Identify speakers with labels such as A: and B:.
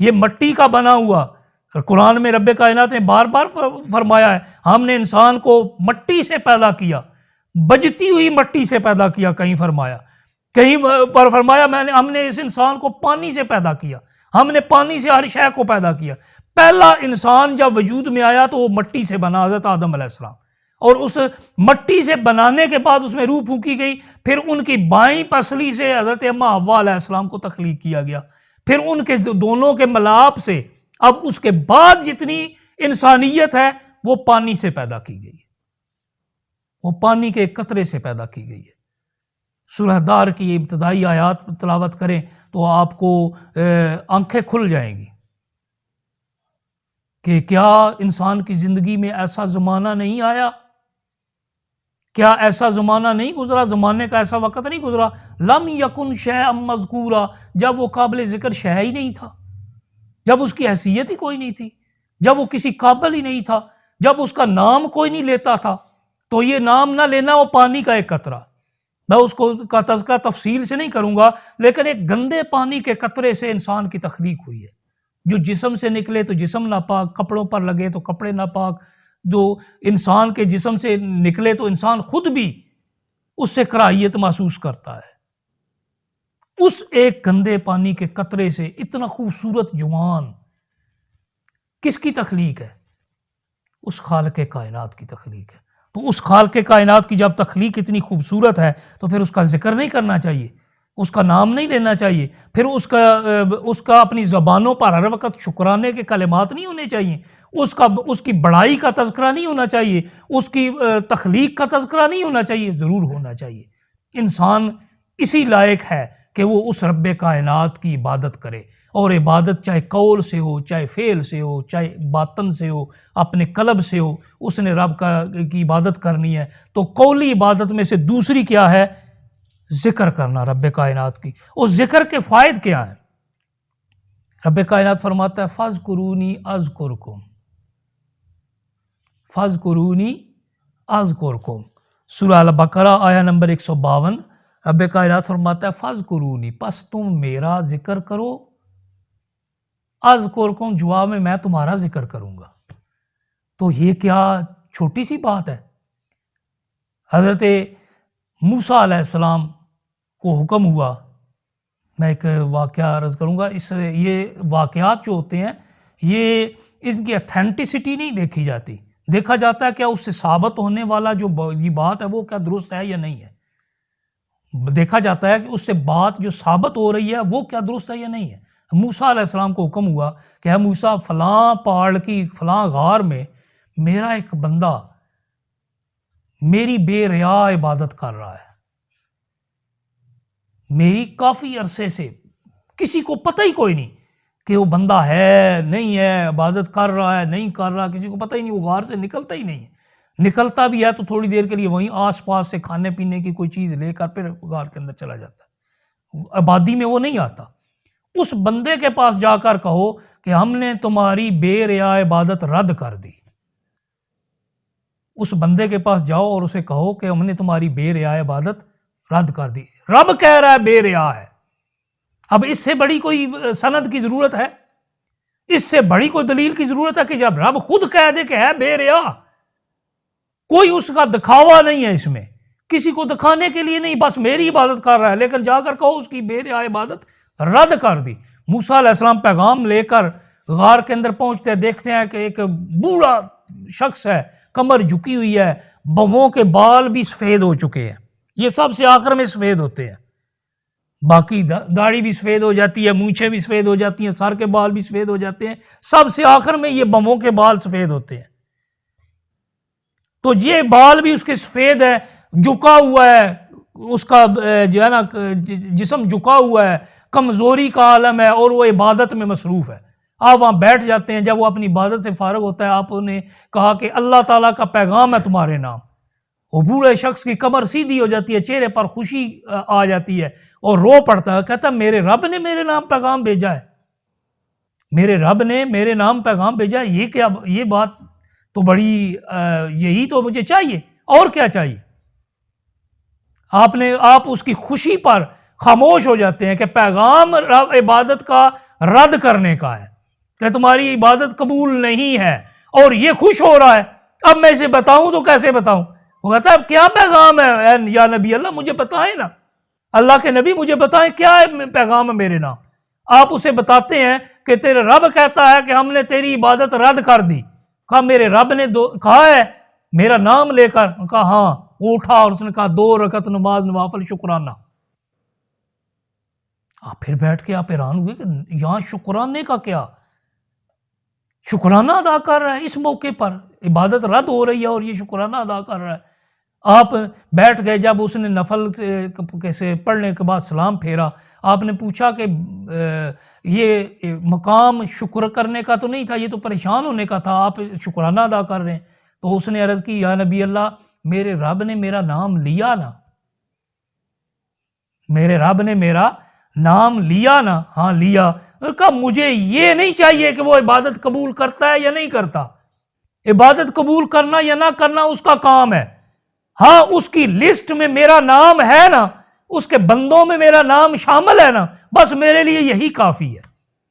A: یہ مٹی کا بنا ہوا، قرآن میں رب کائنات نے بار بار فرمایا ہے ہم نے انسان کو مٹی سے پیدا کیا، بجتی ہوئی مٹی سے پیدا کیا، کہیں فرمایا، کہیں پر فرمایا ہم نے اس انسان کو پانی سے پیدا کیا، ہم نے پانی سے ہر شے کو پیدا کیا۔ پہلا انسان جب وجود میں آیا تو وہ مٹی سے بنا، حضرت آدم علیہ السلام، اور اس مٹی سے بنانے کے بعد اس میں روح پھونکی گئی، پھر ان کی بائیں پسلی سے حضرت اماں حوا علیہ السلام کو تخلیق کیا گیا، پھر ان کے دونوں کے ملاپ سے اب اس کے بعد جتنی انسانیت ہے وہ پانی سے پیدا کی گئی ہے، وہ پانی کے ایک قطرے سے پیدا کی گئی ہے۔ سورہ دار کی ابتدائی آیات تلاوت کریں تو آپ کو آنکھیں کھل جائیں گی کہ کیا انسان کی زندگی میں ایسا زمانہ نہیں آیا، کیا ایسا زمانہ نہیں گزرا، زمانے کا ایسا وقت نہیں گزرا، لم یکن شیئا مذکورا، جب وہ قابل ذکر شے ہی نہیں تھا، جب اس کی حیثیت ہی کوئی نہیں تھی، جب وہ کسی قابل ہی نہیں تھا، جب اس کا نام کوئی نہیں لیتا تھا۔ تو یہ نام نہ لینا، وہ پانی کا ایک قطرہ، میں اس کو کا تذکرہ تفصیل سے نہیں کروں گا، لیکن ایک گندے پانی کے قطرے سے انسان کی تخلیق ہوئی ہے، جو جسم سے نکلے تو جسم ناپاک، کپڑوں پر لگے تو کپڑے ناپاک، جو انسان کے جسم سے نکلے تو انسان خود بھی اس سے کراہیت محسوس کرتا ہے۔ اس ایک گندے پانی کے قطرے سے اتنا خوبصورت جوان کس کی تخلیق ہے؟ اس خالق کائنات کی تخلیق ہے۔ تو اس خالق کائنات کی جب تخلیق اتنی خوبصورت ہے تو پھر اس کا ذکر نہیں کرنا چاہیے، اس کا نام نہیں لینا چاہیے، پھر اس کا اپنی زبانوں پر ہر وقت شکرانے کے کلمات نہیں ہونے چاہیے، اس کی بڑائی کا تذکرہ نہیں ہونا چاہیے، اس کی تخلیق کا تذکرہ نہیں ہونا چاہیے، ضرور ہونا چاہیے۔ انسان اسی لائق ہے کہ وہ اس رب کائنات کی عبادت کرے، اور عبادت چاہے قول سے ہو، چاہے فعل سے ہو، چاہے باطن سے ہو، اپنے قلب سے ہو، اس نے رب کی عبادت کرنی ہے۔ تو قولی عبادت میں سے دوسری کیا ہے؟ ذکر کرنا رب کائنات کی۔ اس ذکر کے فائد کیا ہیں؟ رب کائنات فرماتا ہے فاذکرونی اذکرکم، فاذکرونی اذکرکم، سورہ البقرہ آیہ نمبر 152۔ رب کائنات فرماتا ہے فاذکرونی، پس تم میرا ذکر کرو، اذکرکم، جواب میں تمہارا ذکر کروں گا۔ تو یہ کیا چھوٹی سی بات ہے؟ حضرت موسیٰ علیہ السلام کو حکم ہوا، میں ایک واقعہ عرض کروں گا، یہ واقعات جو ہوتے ہیں یہ ان کی اتھینٹسٹی نہیں دیکھی جاتی، دیکھا جاتا ہے کیا اس سے ثابت ہونے والا جو یہ بات ہے وہ کیا درست ہے یا نہیں ہے، دیکھا جاتا ہے کہ اس سے بات جو ثابت ہو رہی ہے وہ کیا درست ہے یا نہیں ہے۔ موسیٰ علیہ السلام کو حکم ہوا کہ اے موسیٰ، فلاں پہاڑ کی فلاں غار میں میرا ایک بندہ میری بے ریا عبادت کر رہا ہے، میری کافی عرصے سے کسی کو پتہ ہی کوئی نہیں کہ وہ بندہ ہے نہیں ہے، عبادت کر رہا ہے نہیں کر رہا، کسی کو پتہ ہی نہیں، وہ غار سے نکلتا ہی نہیں ہے، نکلتا بھی ہے تو تھوڑی دیر کے لیے وہیں آس پاس سے کھانے پینے کی کوئی چیز لے کر پھر غار کے اندر چلا جاتا ہے، آبادی میں وہ نہیں آتا۔ اس بندے کے پاس جا کر کہو کہ ہم نے تمہاری بے ریا عبادت رد کر دی، اس بندے کے پاس جاؤ اور اسے کہو کہ ہم نے تمہاری بے ریا عبادت رد کر دی۔ رب کہہ رہا ہے بے ریا ہے، اب اس سے بڑی کوئی سند کی ضرورت ہے؟ اس سے بڑی کوئی دلیل کی ضرورت ہے کہ جب رب خود کہہ دے کہ ہے بے ریا؟ کوئی اس کا دکھاوا نہیں ہے، اس میں کسی کو دکھانے کے لیے نہیں، بس میری عبادت کر رہا ہے، لیکن جا کر کہو اس کی بے ریا عبادت رد کر دی۔ موسیٰ علیہ السلام پیغام لے کر غار کے اندر پہنچتے ہیں، دیکھتے ہیں کہ ایک بوڑھا شخص ہے، کمر جھکی ہوئی ہے، بھووں کے بال بھی سفید ہو چکے ہیں، یہ سب سے آخر میں سفید ہوتے ہیں، باقی داڑھی بھی سفید ہو جاتی ہے، مونچھیں بھی سفید ہو جاتی ہیں، سر کے بال بھی سفید ہو جاتے ہیں، سب سے آخر میں یہ بھووں کے بال سفید ہوتے ہیں۔ تو یہ بال بھی اس کے سفید ہے، جھکا ہوا ہے، اس کا جو ہے نا جسم جھکا ہوا ہے، کمزوری کا عالم ہے، اور وہ عبادت میں مصروف ہے۔ آپ وہاں بیٹھ جاتے ہیں، جب وہ اپنی عبادت سے فارغ ہوتا ہے آپ نے کہا کہ اللہ تعالیٰ کا پیغام ہے تمہارے نام، وہ بوڑھے شخص کی کمر سیدھی ہو جاتی ہے، چہرے پر خوشی آ جاتی ہے اور رو پڑتا ہے، کہتا ہے میرے رب نے میرے نام پیغام بھیجا ہے، میرے رب نے میرے نام پیغام بھیجا ہے، یہ کیا، یہ بات تو بڑی یہی تو مجھے چاہیے، اور کیا چاہیے؟ آپ اس کی خوشی پر خاموش ہو جاتے ہیں کہ پیغام عبادت کا رد کرنے کا ہے کہ تمہاری عبادت قبول نہیں ہے، اور یہ خوش ہو رہا ہے۔ اب میں اسے بتاؤں تو کیسے بتاؤں؟ وہ کہتا ہے اب کیا پیغام ہے یا نبی اللہ، مجھے بتائیں نا، اللہ کے نبی مجھے بتائیں کیا ہے پیغام ہے میرے نام۔ آپ اسے بتاتے ہیں کہ تیرے رب کہتا ہے کہ ہم نے تیری عبادت رد کر دی۔ کہا میرے رب نے کہا ہے میرا نام لے کر؟ کہا ہاں۔ وہ اٹھا اور اس نے کہا 2 رکعت نماز نوافل شکرانہ۔ آپ پھر بیٹھ کے آپ حیران ہوئے کہ یہاں شکرانے کا کیا، شکرانہ ادا کر رہا ہے اس موقع پر، عبادت رد ہو رہی ہے اور یہ شکرانہ ادا کر رہا ہے۔ آپ بیٹھ گئے، جب اس نے نفل سے پڑھنے کے بعد سلام پھیرا، آپ نے پوچھا کہ یہ مقام شکر کرنے کا تو نہیں تھا، یہ تو پریشان ہونے کا تھا، آپ شکرانہ ادا کر رہے ہیں۔ تو اس نے عرض کی یا نبی اللہ میرے رب نے میرا نام لیا نا، میرے رب نے میرا نام لیا نا؟ ہاں لیا۔ کہا مجھے یہ نہیں چاہیے کہ وہ عبادت قبول کرتا ہے یا نہیں کرتا، عبادت قبول کرنا یا نہ کرنا اس کا کام ہے، ہاں اس کی لسٹ میں میرا نام ہے نا، اس کے بندوں میں میرا نام شامل ہے نا، بس میرے لیے یہی کافی ہے۔